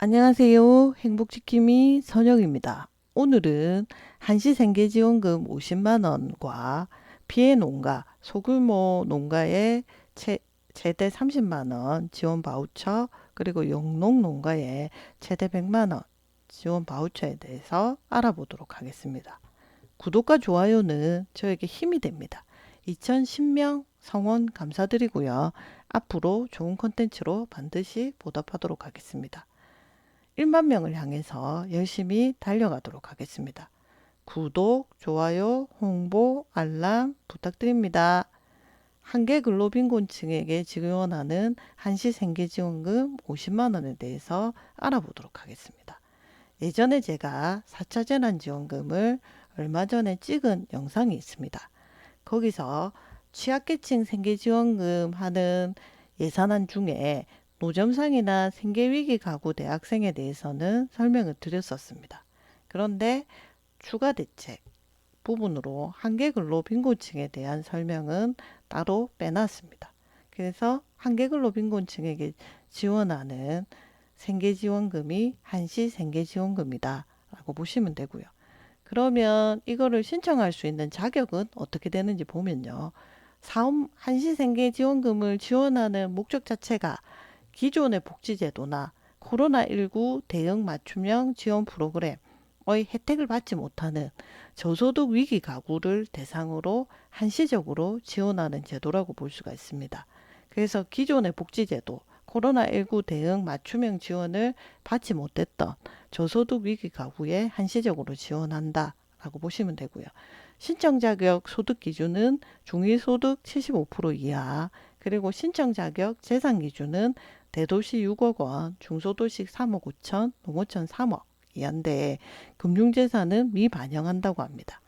안녕하세요. 행복지킴이 선영입니다. 오늘은 한시생계지원금 50만 원과 피해농가, 소규모 농가의 최대 30만 원 지원 바우처, 그리고 영농농가의 최대 100만 원 지원 바우처에 대해서 알아보도록 하겠습니다. 구독과 좋아요는 저에게 힘이 됩니다. 2010명 성원 감사드리고요. 앞으로 좋은 콘텐츠로 반드시 보답하도록 하겠습니다. 1만 명을 향해서 열심히 달려가도록 하겠습니다. 구독, 좋아요, 홍보, 알람 부탁드립니다. 한계 근로빈곤층에게 지원하는 한시생계지원금 50만 원에 대해서 알아보도록 하겠습니다. 예전에 제가 4차 재난지원금을 얼마 전에 찍은 영상이 있습니다. 거기서 취약계층 생계지원금 하는 예산안 중에 노점상이나 생계위기 가구 대학생에 대해서는 설명을 드렸었습니다. 그런데 추가 대책 부분으로 한계근로 빈곤층에 대한 설명은 따로 빼놨습니다. 그래서 한계근로 빈곤층에게 지원하는 생계지원금이 한시생계지원금이다 라고 보시면 되고요. 그러면 이거를 신청할 수 있는 자격은 어떻게 되는지 보면요. 한시생계지원금을 지원하는 목적 자체가 기존의 복지제도나 코로나19 대응 맞춤형 지원 프로그램의 혜택을 받지 못하는 저소득 위기 가구를 대상으로 한시적으로 지원하는 제도라고 볼 수가 있습니다. 그래서 기존의 복지제도, 코로나19 대응 맞춤형 지원을 받지 못했던 저소득 위기 가구에 한시적으로 지원한다 라고 보시면 되고요. 신청 자격 소득 기준은 중위소득 75% 이하, 그리고 신청 자격 재산 기준은 대도시 6억 원, 중소도시 3억 5천, 농어촌 3억 이하인데 금융재산은 미반영한다고 합니다.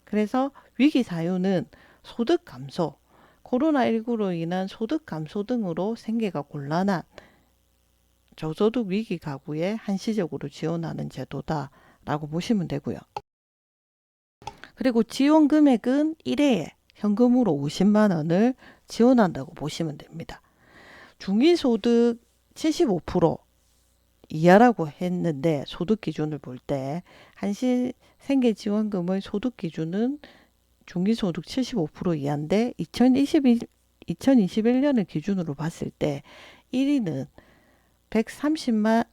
그래서 위기 사유는 소득 감소, 코로나19로 인한 소득 감소 등으로 생계가 곤란한 저소득 위기 가구에 한시적으로 지원하는 제도다라고 보시면 되고요. 그리고 지원 금액은 1회에 현금으로 50만 원을 지원한다고 보시면 됩니다. 중위소득 75% 이하라고 했는데 소득 기준을 볼 때 한시생계지원금의 소득 기준은 중위소득 75% 이하인데 2021년을 기준으로 봤을 때 1위는 137만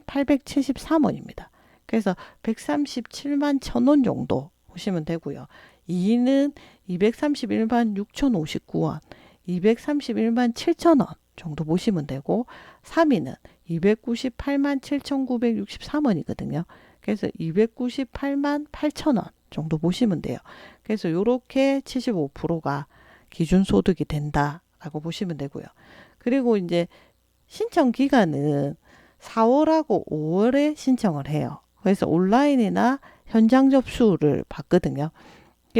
873원입니다. 그래서 137만 1000원 정도 보시면 되고요. 2위는 231만 6059원, 231만 7000원 정도 보시면 되고 3위는 298만 7963원이거든요. 그래서 298만 8000원 정도 보시면 돼요. 그래서 이렇게 75%가 기준소득이 된다라고 보시면 되고요. 그리고 이제 신청 기간은 4월하고 5월에 신청을 해요. 그래서 온라인이나 현장 접수를 받거든요.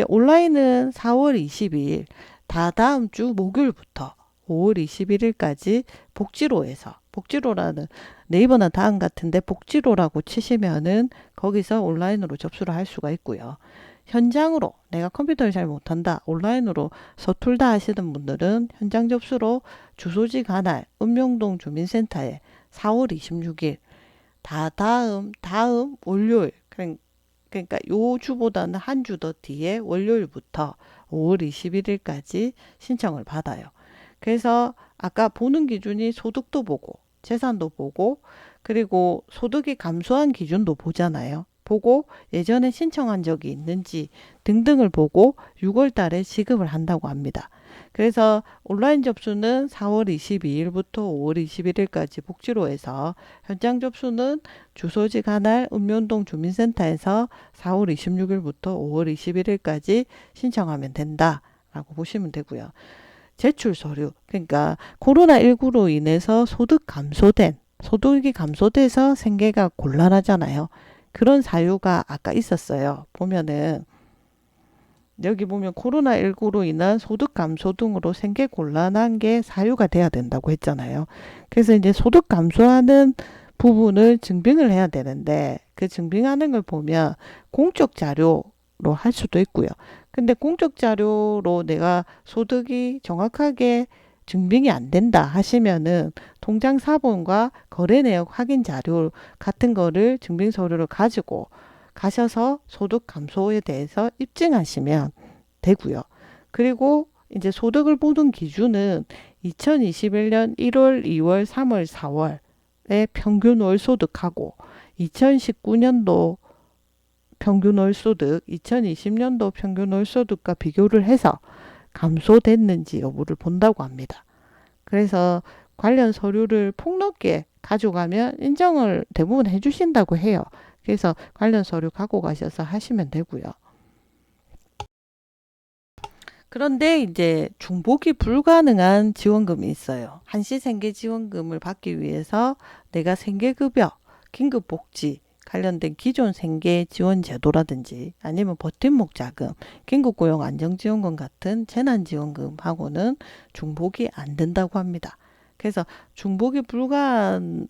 온라인은 4월 22일, 다다음 주 목요일부터 5월 21일까지 복지로에서, 복지로라는 네이버나 다음 같은데 복지로라고 치시면은 거기서 온라인으로 접수를 할 수가 있고요. 현장으로 내가 컴퓨터를 잘 못한다, 온라인으로 서툴다 하시는 분들은 현장 접수로 주소지 관할 읍명동 주민센터에 4월 26일 다음 월요일, 그러니까 요 주보다는 한 주 더 뒤에 월요일부터 5월 21일까지 신청을 받아요. 그래서 아까 보는 기준이 소득도 보고 재산도 보고 그리고 소득이 감소한 기준도 보잖아요. 보고 예전에 신청한 적이 있는지 등등을 보고 6월 달에 지급을 한다고 합니다. 그래서 온라인 접수는 4월 22일부터 5월 21일까지 복지로에서, 현장 접수는 주소지 관할 읍면동 주민센터에서 4월 26일부터 5월 21일까지 신청하면 된다라고 보시면 되고요. 제출 서류, 그러니까 코로나19로 인해서 소득이 감소돼서 생계가 곤란하잖아요. 그런 사유가 아까 있었어요. 보면은 여기 보면 코로나19로 인한 소득 감소 등으로 생계 곤란한 게 사유가 돼야 된다고 했잖아요. 그래서 이제 소득 감소하는 부분을 증빙을 해야 되는데 그 증빙하는 걸 보면 공적 자료로 할 수도 있고요. 근데 공적 자료로 내가 소득이 정확하게 증빙이 안 된다 하시면은 통장 사본과 거래 내역 확인 자료 같은 거를 증빙 서류를 가지고 가셔서 소득 감소에 대해서 입증하시면 되고요. 그리고 이제 소득을 보는 기준은 2021년 1월, 2월, 3월, 4월의 평균 월 소득하고 2019년도 평균 월 소득, 2020년도 평균 월 소득과 비교를 해서 감소됐는지 여부를 본다고 합니다. 그래서 관련 서류를 폭넓게 가져가면 인정을 대부분 해주신다고 해요. 그래서 관련 서류 갖고 가셔서 하시면 되고요. 그런데 이제 중복이 불가능한 지원금이 있어요. 한시생계 지원금을 받기 위해서 내가 생계급여, 긴급복지 관련된 기존 생계 지원 제도라든지 아니면 버팀목 자금, 긴급고용 안정지원금 같은 재난지원금하고는 중복이 안 된다고 합니다. 그래서 중복이 불가한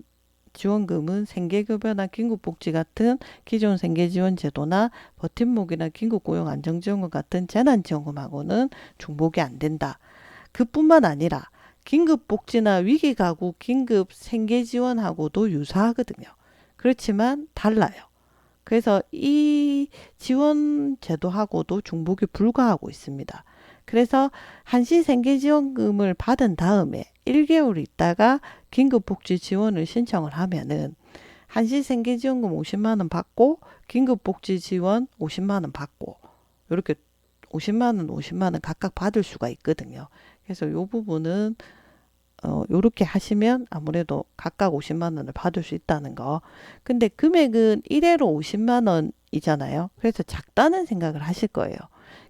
지원금은 생계급여나 긴급복지 같은 기존 생계지원제도나 버팀목이나 긴급고용안정지원금 같은 재난지원금하고는 중복이 안 된다. 그뿐만 아니라 긴급복지나 위기가구 긴급생계지원하고도 유사하거든요. 그렇지만 달라요. 그래서 이 지원 제도하고도 중복이 불가하고 있습니다. 그래서 한시생계지원금을 받은 다음에 1개월 있다가 긴급복지 지원을 신청을 하면은 한시생계지원금 50만 원 받고 긴급복지 지원 50만 원 받고 이렇게 50만 원, 50만 원 각각 받을 수가 있거든요. 그래서 이 부분은 요렇게 하시면 아무래도 각각 50만 원을 받을 수 있다는 거. 근데 금액은 1회로 50만 원이잖아요. 그래서 작다는 생각을 하실 거예요.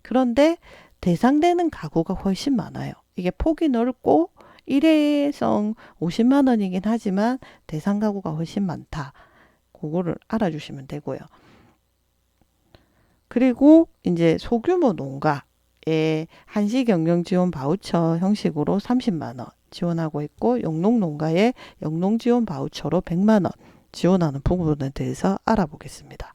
그런데 대상되는 가구가 훨씬 많아요. 이게 폭이 넓고 일회성 50만 원이긴 하지만 대상 가구가 훨씬 많다. 그거를 알아주시면 되고요. 그리고 이제 소규모 농가에 한시경영지원 바우처 형식으로 30만 원 지원하고 있고 영농농가에 영농지원 바우처로 100만 원 지원하는 부분에 대해서 알아보겠습니다.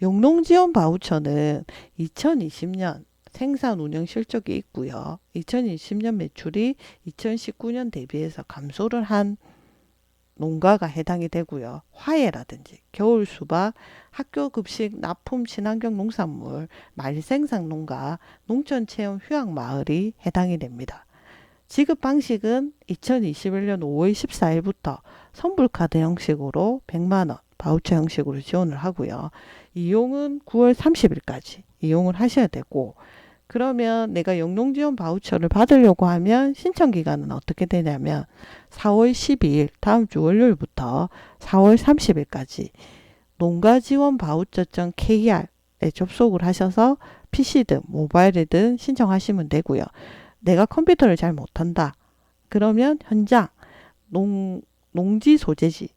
영농지원 바우처는 2020년 생산 운영 실적이 있고요. 2020년 매출이 2019년 대비해서 감소를 한 농가가 해당이 되고요. 화훼라든지 겨울 수박, 학교 급식, 납품, 친환경 농산물, 말생산 농가, 농촌 체험 휴양 마을이 해당이 됩니다. 지급 방식은 2021년 5월 14일부터 선불카드 형식으로 100만 원 바우처 형식으로 지원을 하고요. 이용은 9월 30일까지 이용을 하셔야 되고 그러면 내가 영농지원 바우처를 받으려고 하면 신청 기간은 어떻게 되냐면 4월 12일 다음 주 월요일부터 4월 30일까지 농가지원바우처.kr에 접속을 하셔서 PC든 모바일이든 신청하시면 되고요. 내가 컴퓨터를 잘 못한다. 그러면 현장 농지 소재지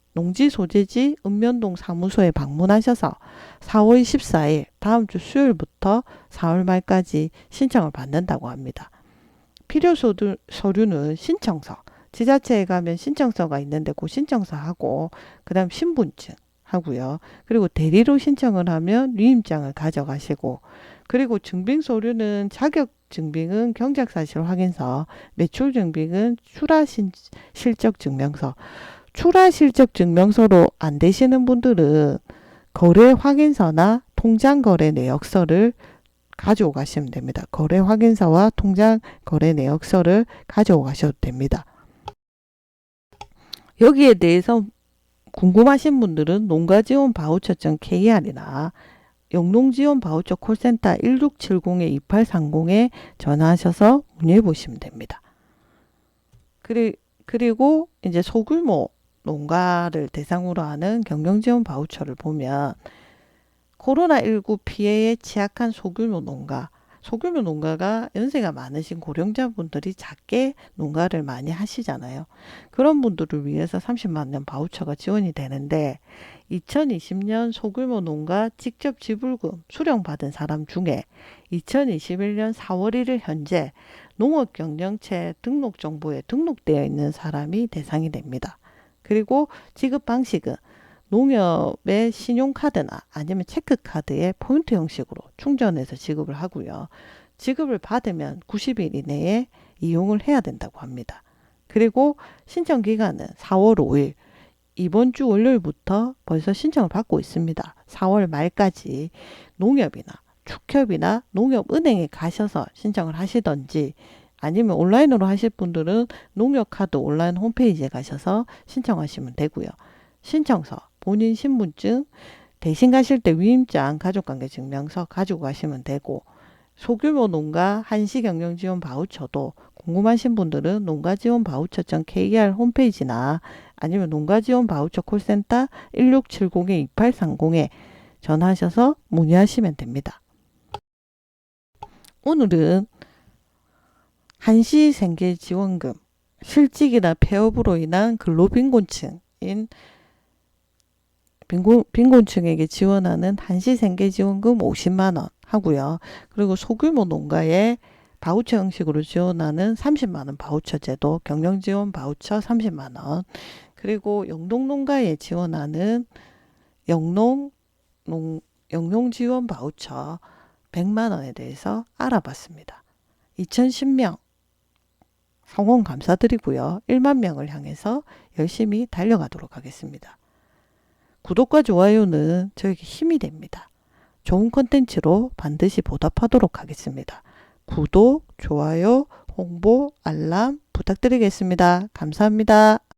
읍면동 사무소에 방문하셔서 4월 14일 다음 주 수요일부터 4월 말까지 신청을 받는다고 합니다. 필요 서류는 신청서, 지자체에 가면 신청서가 있는데 그 신청서 하고 그 다음 신분증 하고요. 그리고 대리로 신청을 하면 유임장을 가져가시고 그리고 증빙 서류는 자격 증빙은 경작사실 확인서, 매출 증빙은 출하실적 증명서. 출하실적 증명서로 안 되시는 분들은 거래 확인서나 통장 거래 내역서를 가지고 가시면 됩니다. 거래 확인서와 통장 거래 내역서를 가지고 가셔도 됩니다. 여기에 대해서 궁금하신 분들은 농가지원바우처.kr이나 영농지원바우처 콜센터 1670-2830에 전화하셔서 문의해 보시면 됩니다. 그리고 이제 소규모 농가를 대상으로 하는 경영지원 바우처를 보면 코로나19 피해에 취약한 소규모 농가가 연세가 많으신 고령자분들이 작게 농가를 많이 하시잖아요. 그런 분들을 위해서 30만 원 바우처가 지원이 되는데 2020년 소규모 농가 직접 지불금 수령받은 사람 중에 2021년 4월 1일 현재 농업경영체 등록정보에 등록되어 있는 사람이 대상이 됩니다. 그리고 지급 방식은 농협의 신용카드나 아니면 체크카드에 포인트 형식으로 충전해서 지급을 하고요. 지급을 받으면 90일 이내에 이용을 해야 된다고 합니다. 그리고 신청 기간은 4월 5일, 이번 주 월요일부터 벌써 신청을 받고 있습니다. 4월 말까지 농협이나 축협이나 농협은행에 가셔서 신청을 하시던지, 아니면 온라인으로 하실 분들은 농협카드 온라인 홈페이지에 가셔서 신청하시면 되고요. 신청서, 본인 신분증, 대신 가실 때 위임장, 가족관계증명서 가지고 가시면 되고, 소규모 농가 한시경영지원 바우처도 궁금하신 분들은 농가지원바우처.kr 홈페이지나 아니면 농가지원바우처 콜센터 1670-2830에 전화하셔서 문의하시면 됩니다. 오늘은 한시생계지원금, 실직이나 폐업으로 인한 근로빈곤층인 빈곤층에게 지원하는 한시생계지원금 50만원 하고요. 그리고 소규모 농가에 바우처 형식으로 지원하는 30만원 바우처 제도, 경영지원 바우처 30만원, 그리고 영농농가에 지원하는 영농지원 바우처 100만원에 대해서 알아봤습니다. 2010명 성원 감사드리고요. 1만 명을 향해서 열심히 달려가도록 하겠습니다. 구독과 좋아요는 저에게 힘이 됩니다. 좋은 컨텐츠로 반드시 보답하도록 하겠습니다. 구독, 좋아요, 홍보, 알람 부탁드리겠습니다. 감사합니다.